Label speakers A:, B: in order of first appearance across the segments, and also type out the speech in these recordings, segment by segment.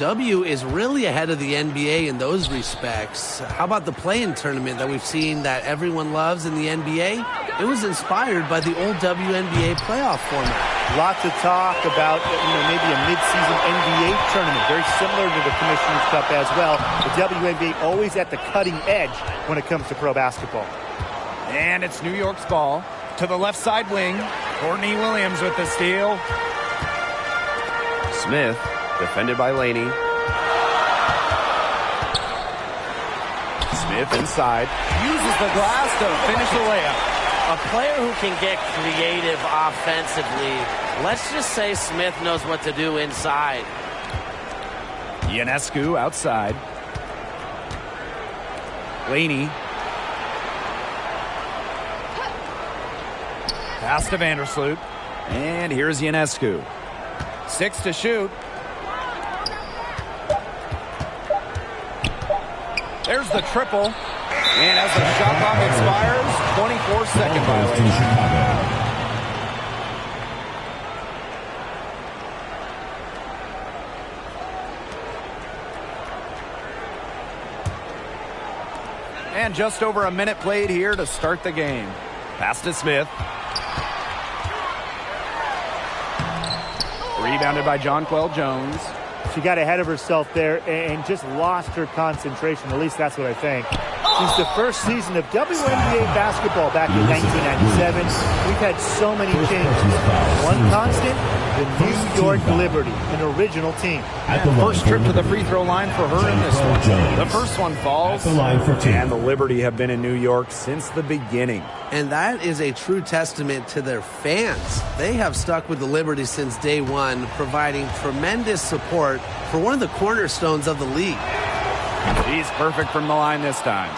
A: W is really ahead of the NBA in those respects. How about the play-in tournament that we've seen that everyone loves in the NBA? It was inspired by the old WNBA playoff format.
B: Lots of talk about, maybe a mid-season NBA tournament, very similar to the Commissioner's Cup as well. The WNBA always at the cutting edge when it comes to pro basketball.
C: And it's New York's ball to the left side wing. Courtney Williams with the steal.
D: Smith, defended by Laney.
C: Smith inside. Uses the glass to finish the layup.
A: A player who can get creative offensively. Let's just say Smith knows what to do inside.
C: Ionescu outside. Laney. Pass to Vandersloot. And here's Ionescu. 6 to shoot. There's the triple. And as the shot clock expires, 24-second violation. And just over a minute played here to start the game. Pass to Smith. Rebounded by Jonquel Jones.
B: She got ahead of herself there and just lost her concentration. At least that's what I think. Since the first season of WNBA basketball back in 1997, we've had so many changes. One constant, the New York Liberty, an original team.
C: First trip to the free throw line for her in this one. The first one falls, and the Liberty have been in New York since the beginning.
A: And that is a true testament to their fans. They have stuck with the Liberty since day one, providing tremendous support for one of the cornerstones of the league.
C: She's perfect from the line this time.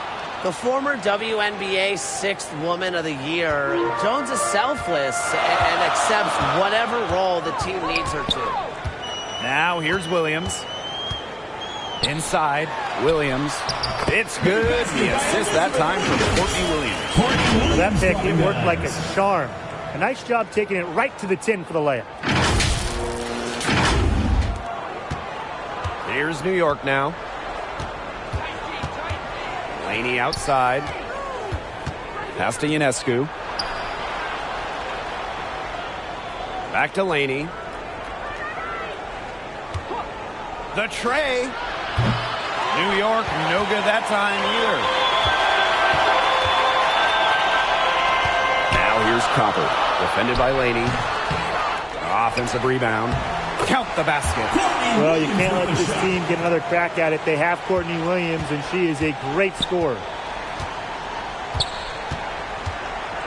A: The former WNBA 6th Woman of the Year, Jones is selfless and accepts whatever role the team needs her to.
C: Now here's Williams. Inside, Williams. It's good. The assist that time from Courtney Williams.
B: That pick, it worked like a charm. A nice job taking it right to the tin for the layup.
D: Here's New York now. Laney outside.
C: Pass to Ionescu.
D: Back to Laney.
C: The tray. New York, no good that time either.
D: Now here's Copper, defended by Laney.
C: Offensive rebound. Count the basket.
B: Well, you can't let this team get another crack at it. They have Courtney Williams, and she is a great scorer.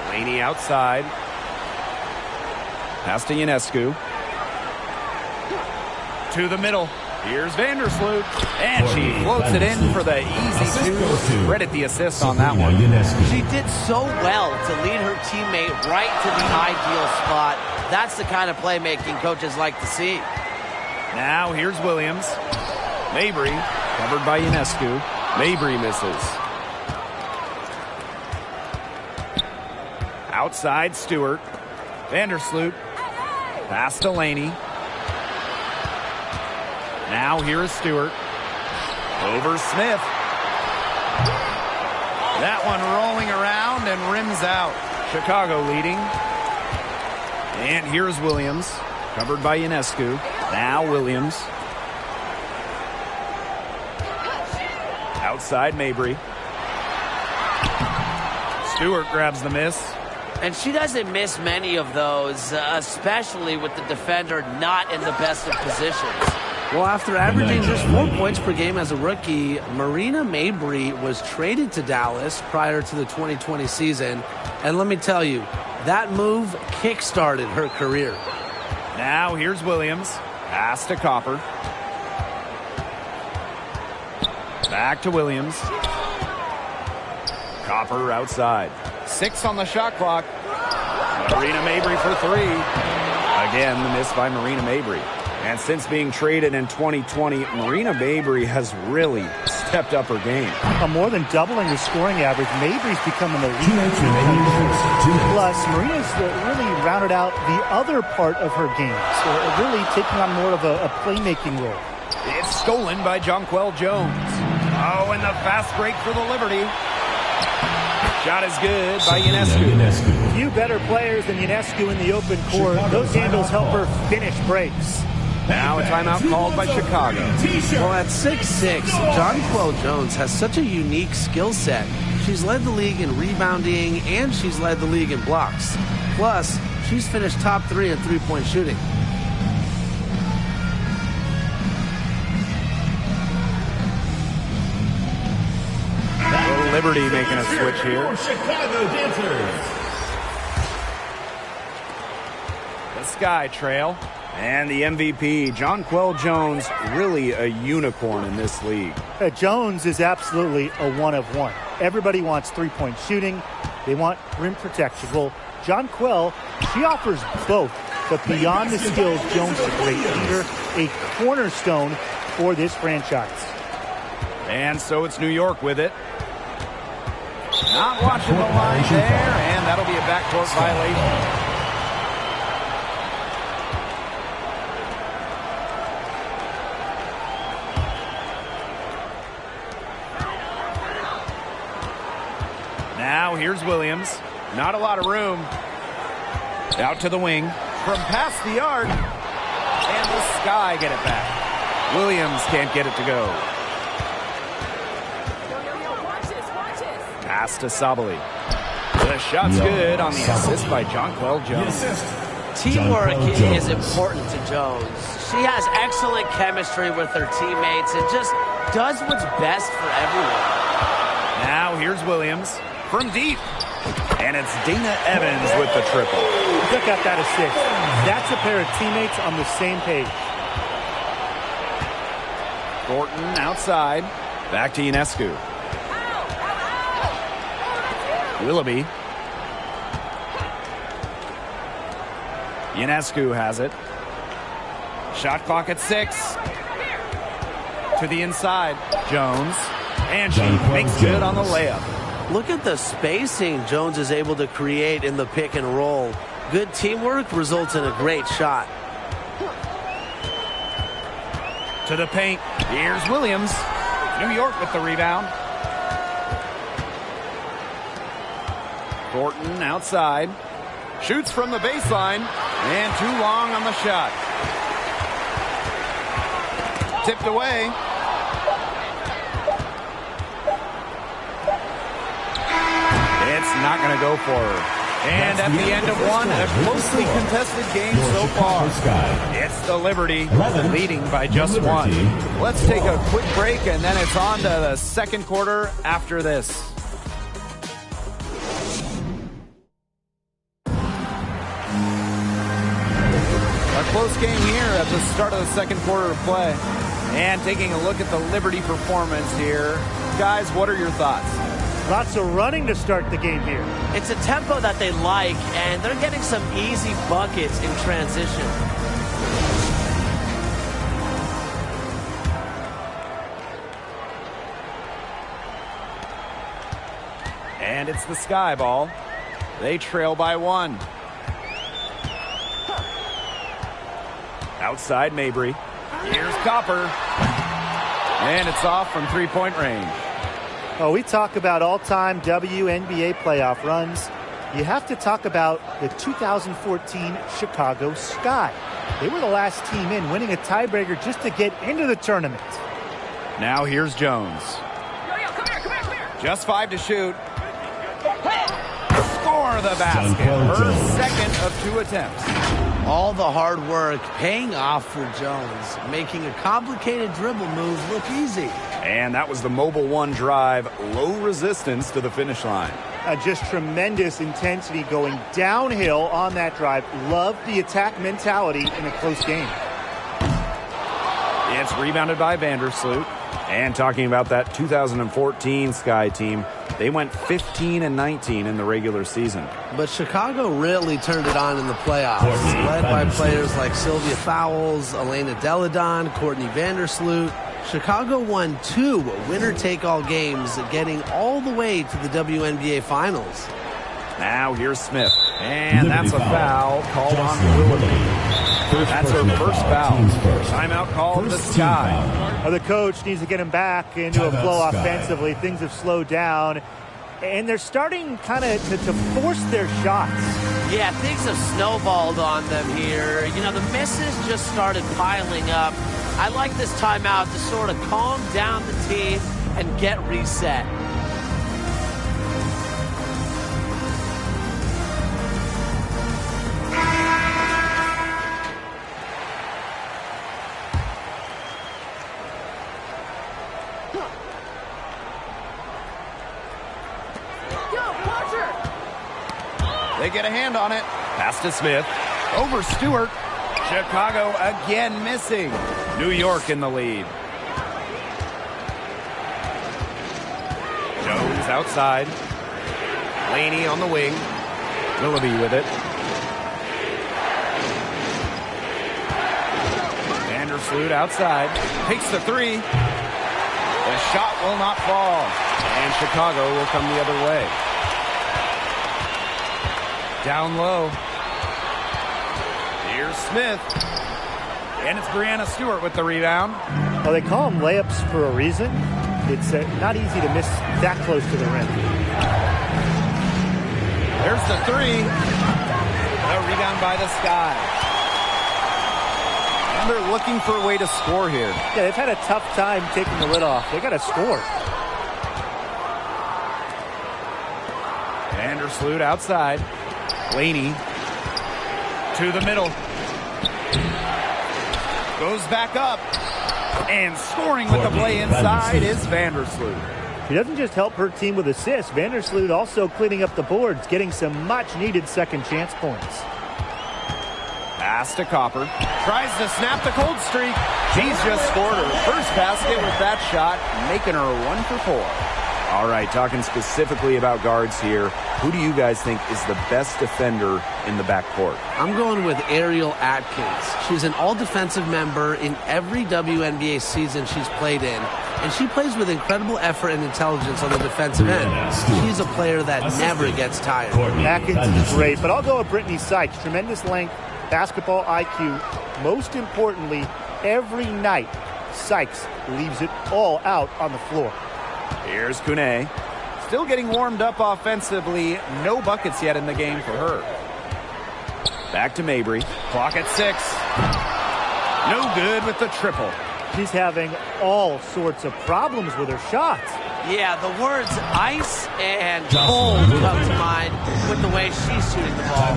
C: Laney outside. Pass to Ionescu. To the middle. Here's Vandersloot. And she floats it in for the easy two. Credit the assist on that one.
A: She did so well to lead her teammate right to the ideal spot. That's the kind of playmaking coaches like to see.
C: Now here's Williams. Mabry, covered by Ionescu. Mabry misses. Outside Stewart. Vandersloot. Pass to Laney. Now here is Stewart. Over Smith. That one rolling around and rims out. Chicago leading. And here's Williams. Covered by Ionescu. Now Williams. Outside Mabry. Stewart grabs the miss.
A: And she doesn't miss many of those, especially with the defender not in the best of positions. Well, after averaging just 4 points per game as a rookie, Marina Mabry was traded to Dallas prior to the 2020 season. And let me tell you, that move kick-started her career.
C: Now here's Williams. Pass to Copper. Back to Williams. Copper outside. 6 on the shot clock. Marina Mabry for 3. Again, the miss by Marina Mabry. And since being traded in 2020, Marina Mabry has really stepped up her game.
B: More than doubling her scoring average. Mabry's become an elite. Plus, Marina's really rounded out the other part of her game. So really taking on more of a playmaking role.
C: It's stolen by Jonquel Jones. Oh, and the fast break for the Liberty. Shot is good by Ionescu.
B: Few better players than Ionescu in the open court. Those handles help her finish breaks.
C: Now a timeout called by Chicago.
A: Well, at 6'6", Jonquel Jones has such a unique skill set. She's led the league in rebounding, and she's led the league in blocks. Plus, she's finished top 3 in three-point shooting.
C: The Liberty making a switch here.
E: Chicago Dancers.
C: The Sky Trail. And the MVP, Jonquel Jones, really a unicorn in this league.
B: Jones is absolutely a one-of-one. Everybody wants three-point shooting. They want rim protection. Well, Jonquel, she offers both. But beyond the skills, Jones is a great leader, a cornerstone for this franchise.
C: And so it's New York with it. Not watching the line there, and that'll be a backcourt violation. Now here's Williams. Not a lot of room. Out to the wing. From past the arc. And the Sky get it back. Williams can't get it to go. Pass to Sabali. The shot's good on the assist by Jonquel Jones.
A: Teamwork is important to Jones. She has excellent chemistry with her teammates and just does what's best for everyone.
C: Now here's Williams from deep. And it's Dana Evans with the triple.
B: Look at that assist. That's a pair of teammates on the same page.
C: Thornton outside. Back to Ionescu. Willoughby. Ionescu has it. Shot clock at 6. To the inside. Jones. And she makes good on the layup.
A: Look at the spacing Jones is able to create in the pick and roll. Good teamwork results in a great shot.
C: To the paint. Here's Williams. New York with the rebound. Thornton outside. Shoots from the baseline. And too long on the shot. Tipped away. It's not going to go for her. And at the end of one, a closely contested game so far. It's the Liberty leading by just one. Let's take a quick break, and then it's on to the second quarter after this. A close game here at the start of the second quarter of play. And taking a look at the Liberty performance here. Guys, what are your thoughts?
B: Lots of running to start the game here.
A: It's a tempo that they like, and they're getting some easy buckets in transition.
C: And it's the Sky ball. They trail by 1. Outside Mabry. Here's Copper. And it's off from three-point range.
B: Oh, we talk about all-time WNBA playoff runs. You have to talk about the 2014 Chicago Sky. They were the last team in, winning a tiebreaker just to get into the tournament.
C: Now here's Jones. Just 5 to shoot. Score the basket. Her second of 2 attempts.
A: All the hard work paying off for Jones, making a complicated dribble move look easy.
C: And that was the Mobile One drive, low resistance to the finish line.
B: Just tremendous intensity going downhill on that drive. Love the attack mentality in a close game.
C: It's rebounded by Vandersloot. And talking about that 2014 Sky team, they went 15-19 in the regular season.
A: But Chicago really turned it on in the playoffs, led by players like Sylvia Fowles, Elena Deladon, Courtney Vandersloot. Chicago won 2 winner-take-all games, getting all the way to the WNBA Finals.
C: Now here's Smith. And that's a foul called on Willoughby. That's her first foul. Timeout called the Sky.
B: Well, the coach needs to get him back into a flow offensively. Things have slowed down, and they're starting kind of to force their shots.
A: Yeah, things have snowballed on them here. You know, the misses just started piling up. I like this timeout to sort of calm down the team and get reset.
C: They get a hand on it. Pass to Smith. Over Stewart. Chicago again missing. New York in the lead. Jones outside. Laney on the wing. Willoughby with it. Vandersloot outside. Takes the three. The shot will not fall. And Chicago will come the other way. Down low. Here's Smith. And it's Breanna Stewart with the rebound.
B: Well, they call them layups for a reason. It's not easy to miss that close to the rim.
C: There's the three. A rebound by the Sky. And they're looking for a way to score here.
B: Yeah, they've had a tough time taking the lid off. They got to score.
C: Vandersloot outside. Laney to the middle. Goes back up. And scoring with the play inside is Vandersloot.
B: She doesn't just help her team with assists. Vandersloot also cleaning up the boards, getting some much-needed second chance points.
C: Pass to Copper. Tries to snap the cold streak. She's just scored her first basket with that shot, making her 1 for 4. All right, talking specifically about guards here. Who do you guys think is the best defender in the backcourt?
A: I'm going with Ariel Atkins. She's an all-defensive member in every WNBA season she's played in, and she plays with incredible effort and intelligence on the defensive end. She's a player that never gets tired.
B: Atkins is great, but I'll go with Brittany Sykes. Tremendous length, basketball IQ. Most importantly, every night, Sykes leaves it all out on the floor.
C: Here's Kune. Still getting warmed up offensively. No buckets yet in the game for her. Back to Mabry. Clock at 6. No good with the triple.
B: She's having all sorts of problems with her shots.
A: Yeah, the words ice and cold come to mind with the way she's shooting the ball.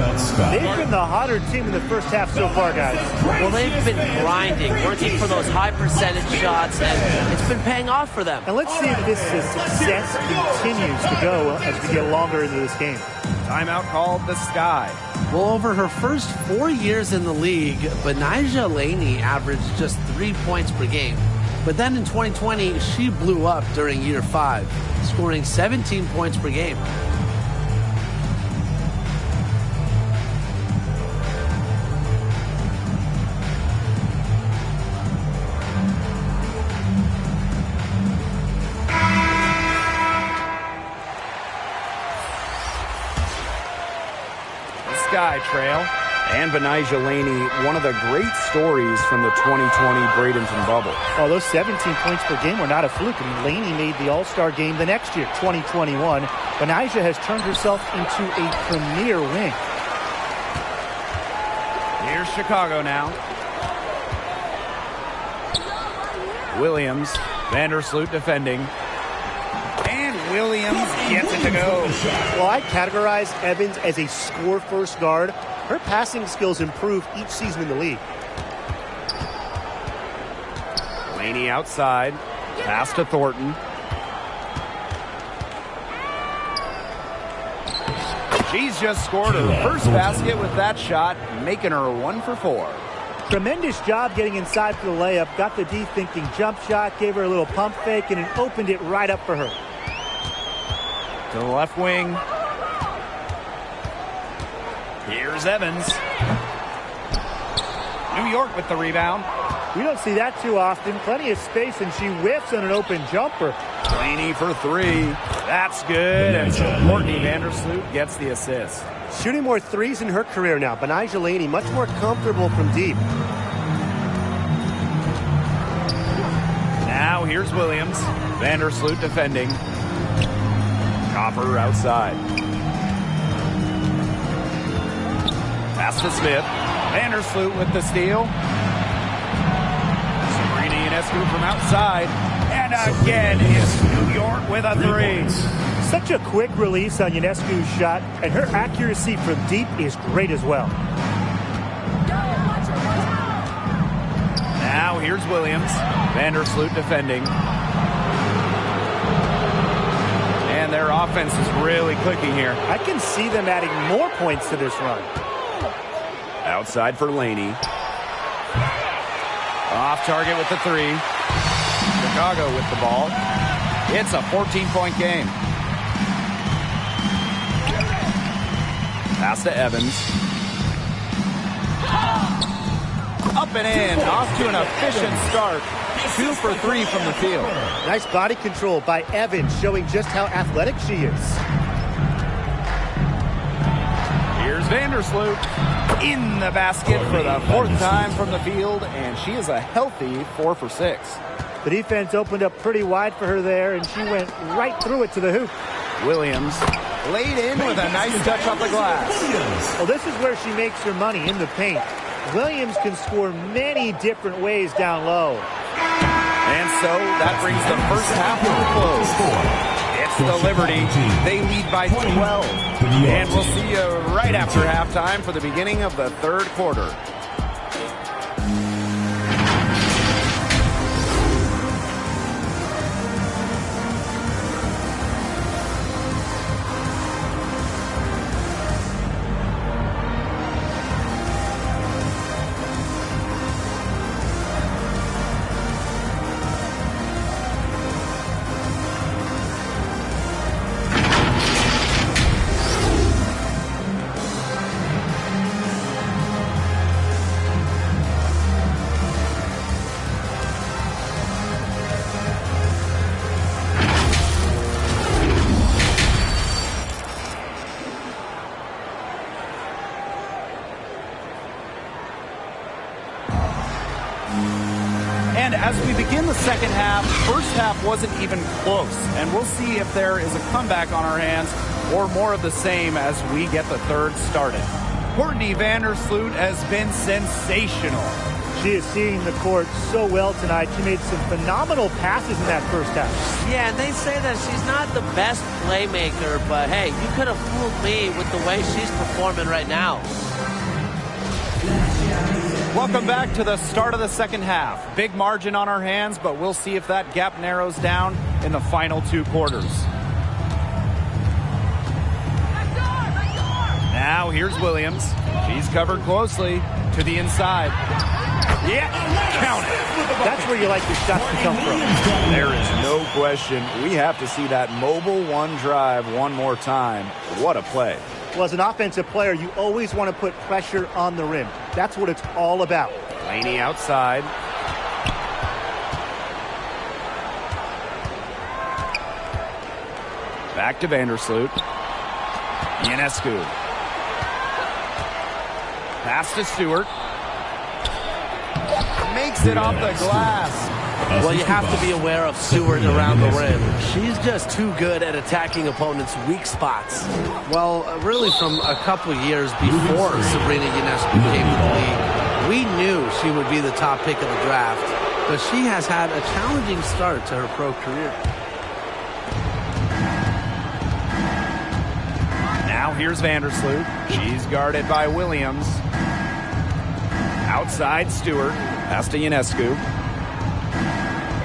B: They've been the hotter team in the first half so far, guys.
A: Well, they've been grinding, working for those high percentage shots, and it's been paying off for them.
B: And let's see if this success continues to go as we get longer into this game.
C: Timeout called the Sky.
A: Well, over her first 4 years in the league, Benijah Laney averaged just 3 points per game. But then in 2020, she blew up during year 5, scoring 17 points per game.
C: Sky trail. And Benijah Laney, one of the great stories from the 2020 Bradenton bubble.
B: Oh, those 17 points per game were not a fluke. I mean, Laney made the All-Star game the next year, 2021. Benijah has turned herself into a premier wing.
C: Here's Chicago now. Williams, Vandersloot defending. And Williams gets it to go.
B: Well, I categorize Evans as a score-first guard. Her passing skills improve each season in the league.
C: Laney outside. Pass to Thornton. She's just scored her first basket with that shot, making her 1 for 4.
B: Tremendous job getting inside for the layup. Got the D thinking jump shot, gave her a little pump fake, and it opened it right up for her.
C: To the left wing. Here's Evans. New York with the rebound.
B: We don't see that too often. Plenty of space, and she whiffs on an open jumper.
C: Laney for 3. That's good. And so Courtney Vandersloot gets the assist.
E: Shooting more threes in her career now. Benijah Laney much more comfortable from deep.
C: Now here's Williams. Vandersloot defending. Copper outside. Pass to Smith. Vandersloot with the steal. Sabrina Ionescu from outside. And again, it's New York with a three.
B: Such a quick release on Ionescu's shot, and her accuracy from deep is great as well.
C: Now here's Williams. Vandersloot defending. And their offense is really clicking here.
B: I can see them adding more points to this run.
C: Outside for Laney. Off target with the three. Chicago with the ball. It's a 14-point game. Pass to Evans. Up and in. Off to an efficient start. 2 for 3 from the field.
E: Nice body control by Evans, showing just how athletic she is.
C: Here's Vandersloot in the basket for the 4th time from the field, and she is a healthy 4 for 6.
B: The defense opened up pretty wide for her there, and she went right through it to the hoop.
C: Williams laid in with a nice touch off the glass.
B: Well, this is where she makes her money, in the paint. Williams can score many different ways down low.
C: And so that brings the first half to a close. It's the Liberty. They lead by 12. And we'll see you right after halftime for the beginning of the 3rd quarter. And as we begin the second half, first half wasn't even close. And we'll see if there is a comeback on our hands or more of the same as we get the 3rd started. Courtney Vandersloot has been sensational.
B: She is seeing the court so well tonight. She made some phenomenal passes in that first half.
A: Yeah, and they say that she's not the best playmaker, but hey, you could have fooled me with the way she's performing right now.
C: Welcome back to the start of the second half. Big margin on our hands, but we'll see if that gap narrows down in the final 2 quarters. Now here's Williams. She's covered closely to the inside. Yeah, count it.
B: That's where you like your shots to come from.
C: There is no question. We have to see that mobile one drive one more time. What a play.
B: Well, as an offensive player, you always want to put pressure on the rim. That's what it's all about.
C: Laney outside. Back to Vandersloot. Ionescu. Pass to Stewart. Makes it off the glass.
A: Well, you have to be aware of Stewart around the rim. She's just too good at attacking opponents' weak spots. Well, really from a couple years before Sabrina Ionescu came to the league, we knew she would be the top pick of the draft, but she has had a challenging start to her pro career.
C: Now here's Vandersloot. She's guarded by Williams. Outside Stewart. Pass to Ionescu.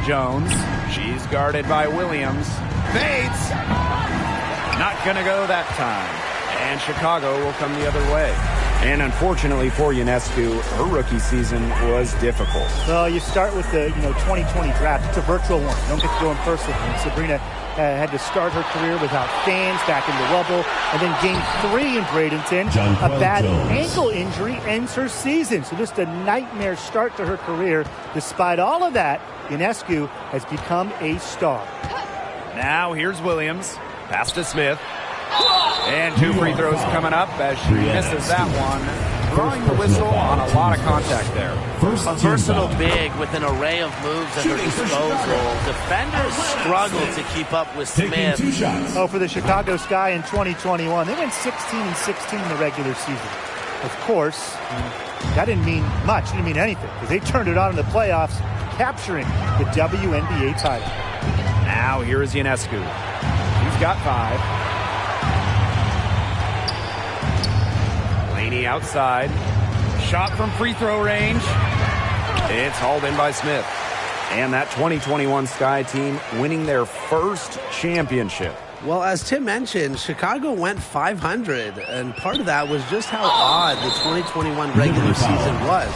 C: Jones. She's guarded by Williams. Fades. Not going to go that time. And Chicago will come the other way. And unfortunately for Ionescu, her rookie season was difficult.
B: Well, you start with the 2020 draft. It's a virtual one. You don't get to go in person. And Sabrina had to start her career without fans, back in the rubble, and then game 3 in Bradenton. A bad ankle injury ends her season. So just a nightmare start to her career. Despite all of that, Ionescu has become a star.
C: Now here's Williams. Pass to Smith. And 2 free throws coming up as she misses that one. Drawing the whistle on a lot of contact there.
A: A versatile big with an array of moves at her disposal. Defenders struggle to keep up with Smith.
B: Oh, for the Chicago Sky in 2021, they went 16-16 in the regular season. Of course, that didn't mean much. It didn't mean anything because they turned it on in the playoffs, capturing the WNBA title.
C: Now here is Ionescu. He's got 5. Laney outside. Shot from free throw range. It's hauled in by Smith. And that 2021 Sky team winning their first championship.
A: Well, as Tim mentioned, Chicago went 500, and part of that was just how odd the 2021 regular season was.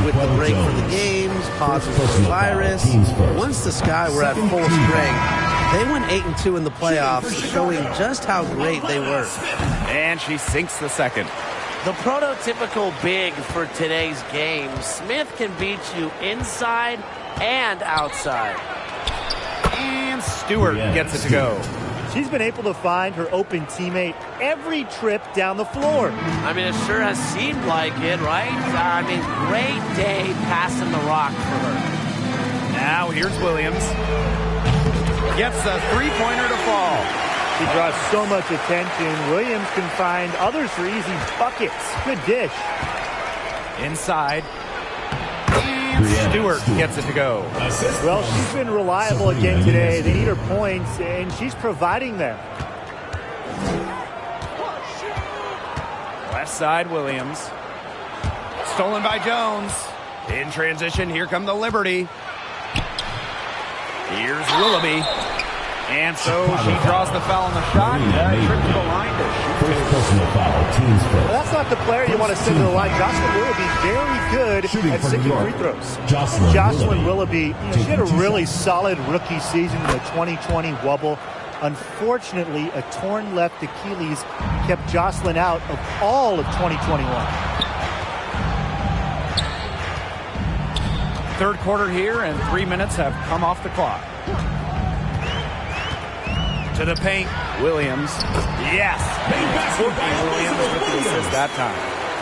A: With the break for the games, pauses for the virus, once the Sky were at full strength, they went 8-2 in the playoffs, showing just how great they were.
C: And she sinks the second.
A: The prototypical big for today's game. Smith can beat you inside and outside.
C: And Stewart gets it to go.
B: She's been able to find her open teammate every trip down the floor.
A: I mean, it sure has seemed like it, right? I mean, great day passing the rock for her.
C: Now here's Williams. Gets a three-pointer to fall.
B: She draws so much attention. Williams can find others for easy buckets. Good dish.
C: Inside. And Stewart gets it to go.
B: Well, she's been reliable again today. They need her points, and she's providing them.
C: Left side, Williams. Stolen by Jones. In transition, here come the Liberty. Here's Willoughby. And so she draws the foul on the shot. Trip to the line to shoot.
B: Well, that's not the player you want to send to the line. Jocelyn Willoughby, very good at sinking free throws. Jocelyn Willoughby, she had a really solid rookie season in the 2020 wobble. Unfortunately, a torn left Achilles kept Jocelyn out of all of 2021.
C: Third quarter here, and 3 minutes have come off the clock. To the paint, Williams. Yes! Courtney Williams with the assist that time.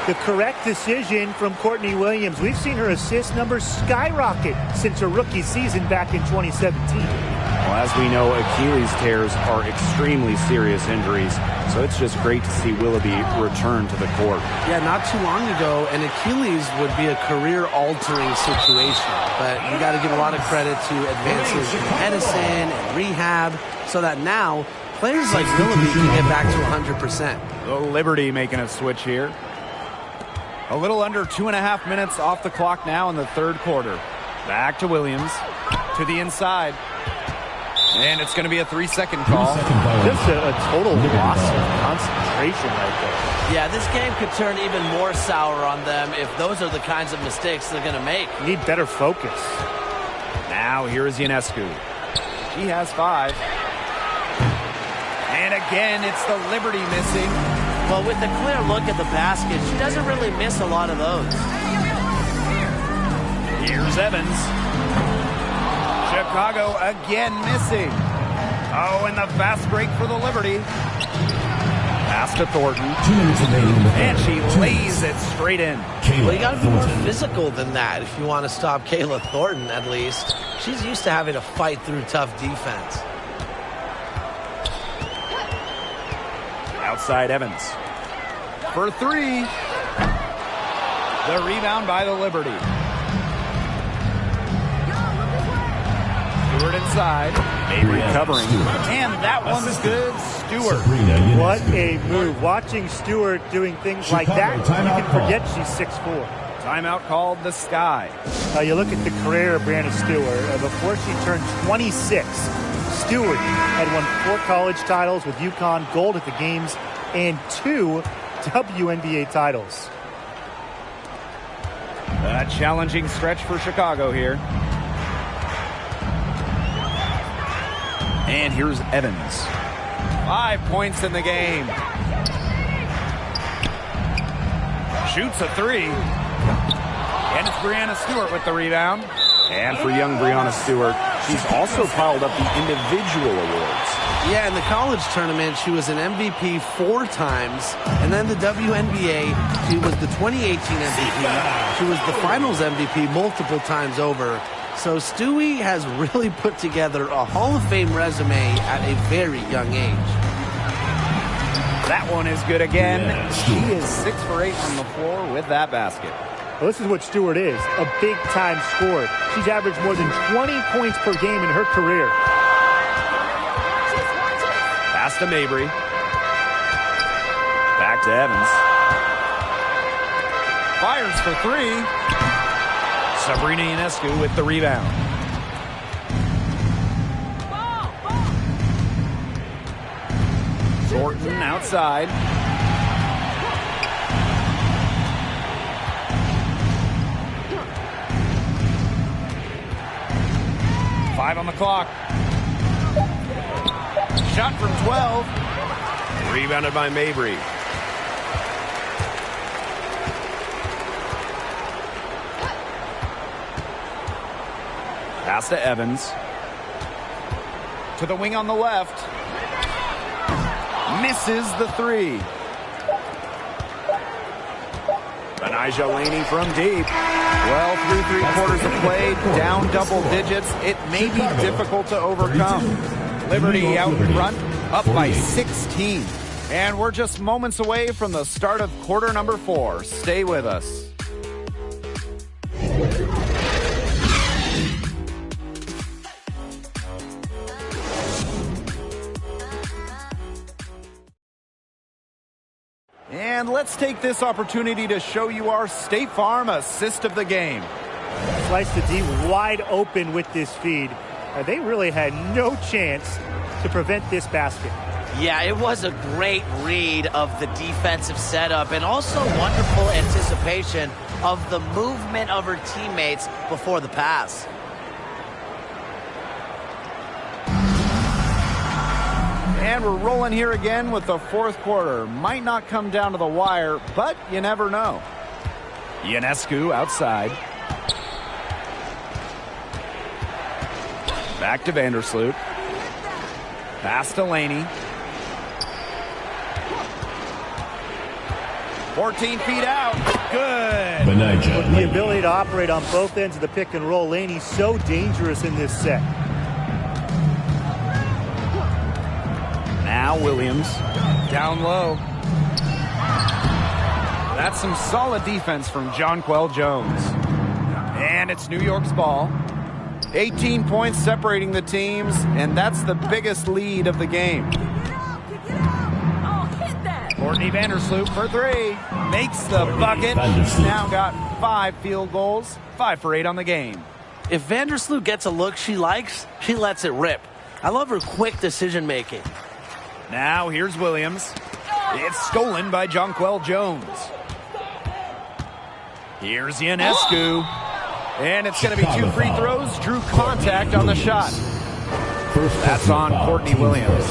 B: The correct decision from Courtney Williams. We've seen her assist numbers skyrocket since her rookie season back in 2017.
C: Well, as we know, Achilles tears are extremely serious injuries, so it's just great to see Willoughby return to the court.
A: Yeah, not too long ago, an Achilles would be a career-altering situation, but you got to give a lot of credit to advances in medicine and rehab, so that now players like Willoughby can get back to 100%.
C: The Liberty making a switch here. A little under 2.5 minutes off the clock now in the third quarter. Back to Williams. To the inside. And it's going to be a 3-second call.
B: Just a total loss of concentration right there.
A: Yeah, this game could turn even more sour on them if those are the kinds of mistakes they're going to make.
B: You need better focus.
C: Now here is Ionescu. She has 5. And again, it's the Liberty missing.
A: Well, with a clear look at the basket, she doesn't really miss a lot of those.
C: Here's Evans. Chicago again missing. Oh, and the fast break for the Liberty. Pass to Thornton. And she lays it straight in.
A: Well, you got to be more physical than that if you want to stop Kayla Thornton, at least. She's used to having to fight through tough defense.
C: Outside Evans. For 3. The rebound by the Liberty. Stewart inside. Mabry covering. And that one's good. Stewart.
B: What a move. Watching Stewart doing things like that, you can forget she's 6'4".
C: Timeout called the Sky.
B: You look at the career of Brianna Stewart. Before she turned 26, Stewart had won 4 college titles with UConn, gold at the games, and 2 WNBA titles.
C: A challenging stretch for Chicago here. And here's Evans. 5 points in the game. Shoots a 3. And it's Brianna Stewart with the rebound. And for young Breanna Stewart, she's also piled up the individual awards.
A: Yeah, in the college tournament, she was an MVP 4 times. And then the WNBA, she was the 2018 MVP. She was the finals MVP multiple times over. So Stewie has really put together a Hall of Fame resume at a very young age.
C: That one is good again. She is 6 for 8 from the floor with that basket.
B: Well, this is what Stewart is, a big-time scorer. She's averaged more than 20 points per game in her career.
C: Pass to Mabry. Back to Evans. Fires for 3. Sabrina Ionescu with the rebound. Thornton outside. Five on the clock. Shot from 12.
D: Rebounded by Mabry.
C: Pass to Evans. To the wing on the left. Misses the 3. Benijah Laney from deep. Well, through 3 quarters of play, down double digits. It may be difficult to overcome. Liberty out front, up by 16. And we're just moments away from the start of quarter number 4. Stay with us. And let's take this opportunity to show you our State Farm assist of the game.
B: Slice the D wide open with this feed. They really had no chance to prevent this basket.
A: Yeah, it was a great read of the defensive setup and also wonderful anticipation of the movement of her teammates before the pass.
C: And we're rolling here again with the 4th quarter. Might not come down to the wire, but you never know. Ionescu outside. Back to Vandersloot. Pass to Laney. 14 feet out. Good.
B: With the ability to operate on both ends of the pick and roll, Laney's so dangerous in this set.
C: Now Williams down low. That's some solid defense from Jonquel Jones. And it's New York's ball. 18 points separating the teams, and that's the biggest lead of the game. Courtney Vandersloot for 3. Makes the bucket. She's now got 5 field goals. 5 for 8 on the game.
A: If Vandersloot gets a look she likes, she lets it rip. I love her quick decision making.
C: Now here's Williams. It's stolen by Jonquel Jones. Here's Ionescu. And it's going to be 2 free throws. Drew contact on the shot. That's on Courtney Williams.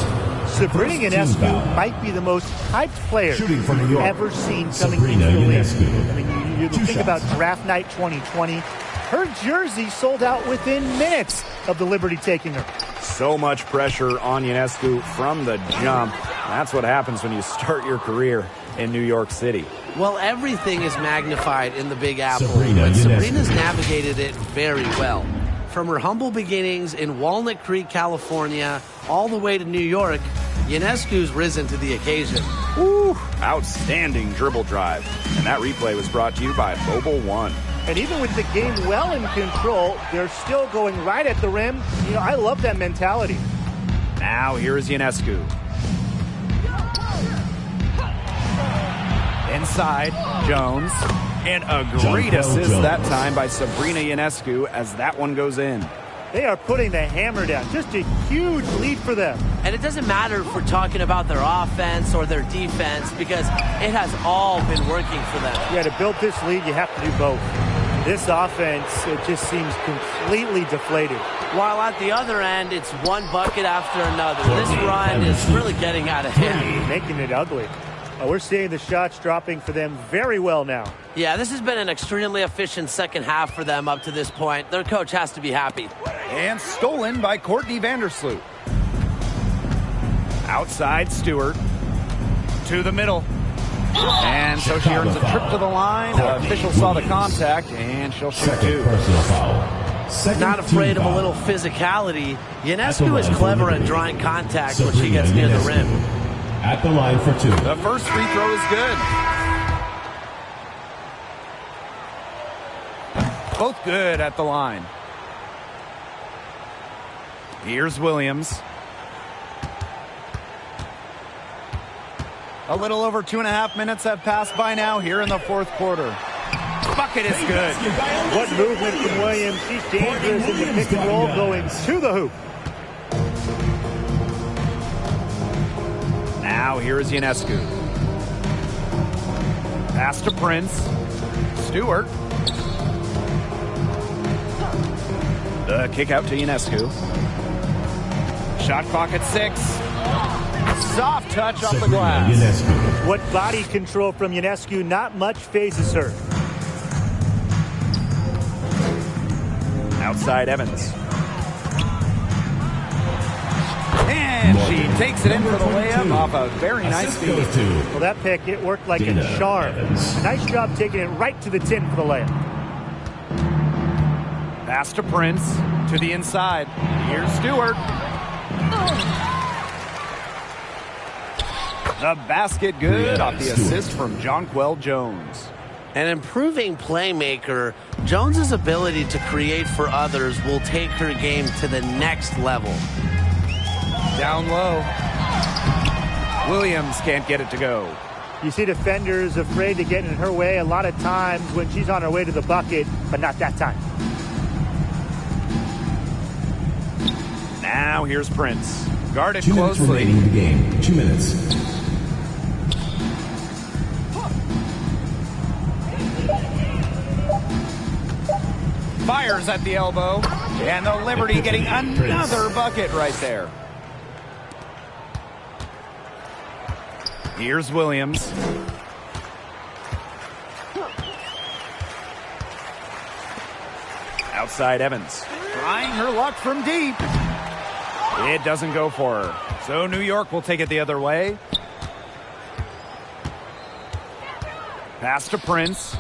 B: Sabrina Ionescu might be the most hyped player you've ever seen coming into the league. I mean, you think about draft night 2020. Her jersey sold out within minutes of the Liberty taking her.
C: So much pressure on Ionescu from the jump. That's what happens when you start your career in New York City.
A: Well, everything is magnified in the Big Apple, but Sabrina's navigated it very well. From her humble beginnings in Walnut Creek, California, all the way to New York, Ionescu's risen to the occasion.
C: Woo! Outstanding dribble drive. And that replay was brought to you by Mobile One.
B: And even with the game well in control, they're still going right at the rim. You know, I love that mentality.
C: Now here's Ionescu. Inside, Jones. And a great assist that time by Sabrina Ionescu as that one goes in.
B: They are putting the hammer down. Just a huge lead for them.
A: And it doesn't matter if we're talking about their offense or their defense because it has all been working for them.
B: Yeah, to build this lead, you have to do both. This offense, it just seems completely deflated.
A: While at the other end, it's one bucket after another. This run is really getting out of hand.
B: Making it ugly. We're seeing the shots dropping for them very well now.
A: Yeah, this has been an extremely efficient second half for them up to this point. Their coach has to be happy.
C: And stolen by Courtney Vandersloot. Outside Stewart. To the middle. And so she earns a trip to the line. Official saw the contact, and she'll shoot two.
A: Not afraid of a little physicality. Ionescu is clever at drawing contact when she gets near the rim.
F: At the line for two.
C: The first free throw is good. Both good at the line. Here's Williams. A little over 2.5 minutes have passed by now here in the fourth quarter. Bucket is good.
B: What movement from Williams. She's dangerous in the pick and roll, going to the hoop.
C: Now here is Ionescu. Pass to Prince. Stewart. The kick out to Ionescu. Shot clock at 6. Soft touch off the glass.
B: What body control from Ionescu. Not much phases her.
C: Outside Evans. And she takes it in for the layup off a very nice feed.
B: Well, that pick, it worked like a charm. Nice job taking it right to the tin for the layup.
C: Pass to Prince. To the inside. Here's Stewart. The basket good off the assist from Jonquel Jones.
A: An improving playmaker, Jones's ability to create for others will take her game to the next level.
C: Down low. Williams can't get it to go.
B: You see defenders afraid to get in her way a lot of times when she's on her way to the bucket, but not that time.
C: Now here's Prince. Guarded
F: 2 minutes
C: closely.
F: remaining in the game. 2 minutes.
C: Fires at the elbow. And the Liberty getting another bucket right there. Here's Williams. Outside Evans. Trying her luck from deep. It doesn't go for her. So New York will take it the other way. Pass to Prince.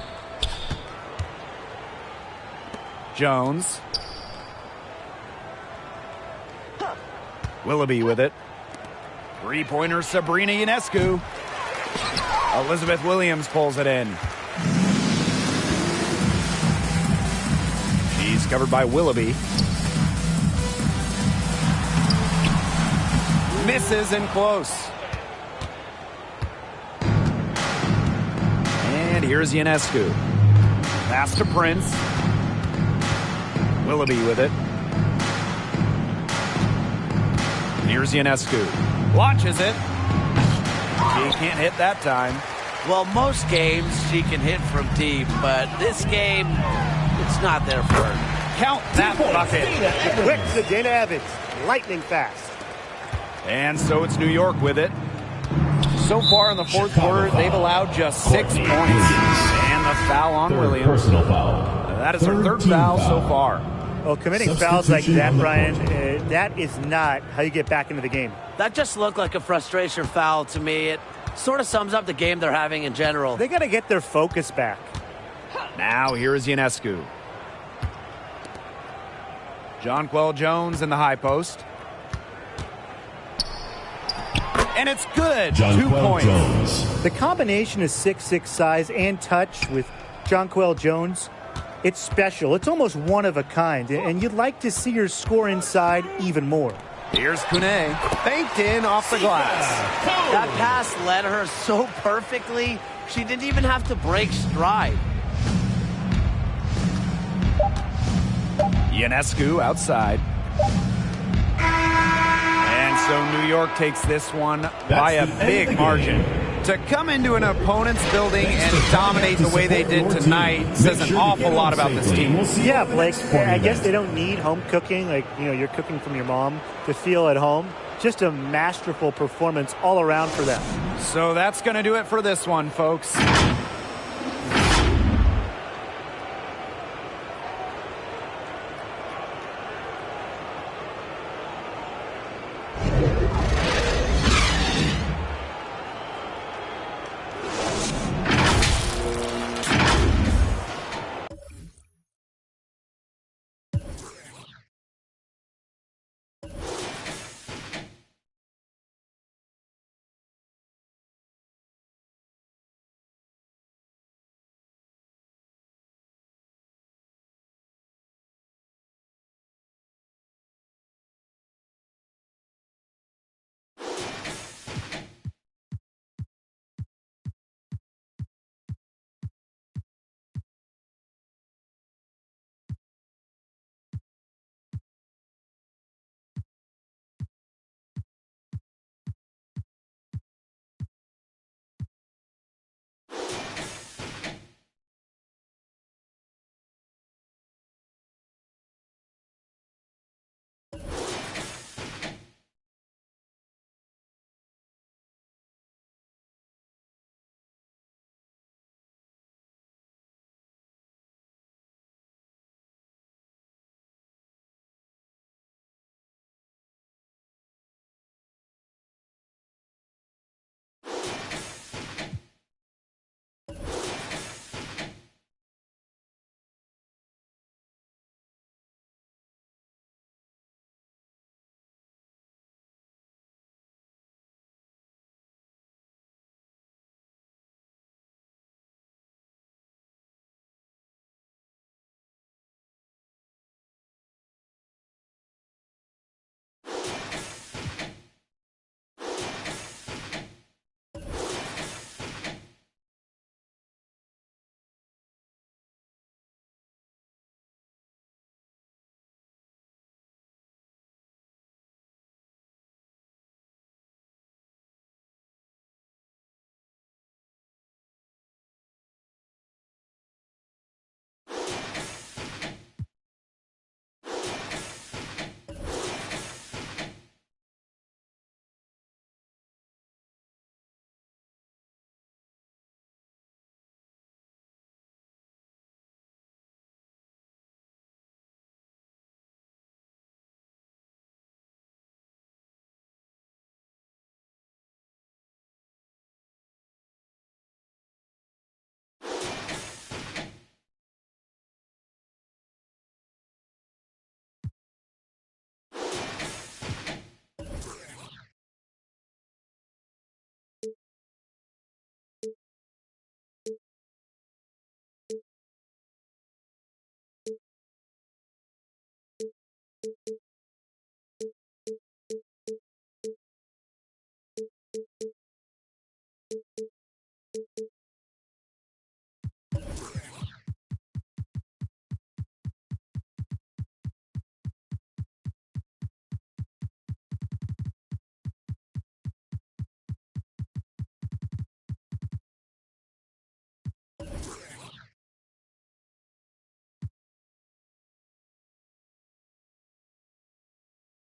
C: Jones. Willoughby with it. Three-pointer Sabrina Ionescu. Elizabeth Williams pulls it in. She's covered by Willoughby. Misses in close. And here's Ionescu. Pass to Prince. Willoughby with it. Here's Ionescu. Launches it. She can't hit that time.
A: Well, most games she can hit from deep, but this game, it's not there for her.
C: Count that bucket.
E: Quick to Dana Evans. Lightning fast.
C: And so it's New York with it. So far in the fourth quarter, they've allowed just 6 points. And the foul on Williams.
F: Personal foul.
C: That is her third foul so far.
B: Well, committing fouls like that, Brian, that is not how you get back into the game.
A: That just looked like a frustration foul to me. It sort of sums up the game they're having in general.
B: They got to get their focus back.
C: Now here is Ionescu. Jonquel Jones in the high post. And it's good. 2 points.
F: Jones.
B: The combination of 6'6" size and touch with Jonquel Jones, it's special. It's almost one of a kind, and you'd like to see her score inside even more.
C: Here's Kune. Banked in off the glass.
A: That pass led her so perfectly, she didn't even have to break stride.
C: Ionescu outside. And so New York takes this one by a big margin. To come into an opponent's building and dominate the way they did tonight says an awful lot about this team.
B: Yeah, Blake, I guess they don't need home cooking, like, you're cooking from your mom, to feel at home. Just a masterful performance all around for them.
C: So that's going to do it for this one, folks.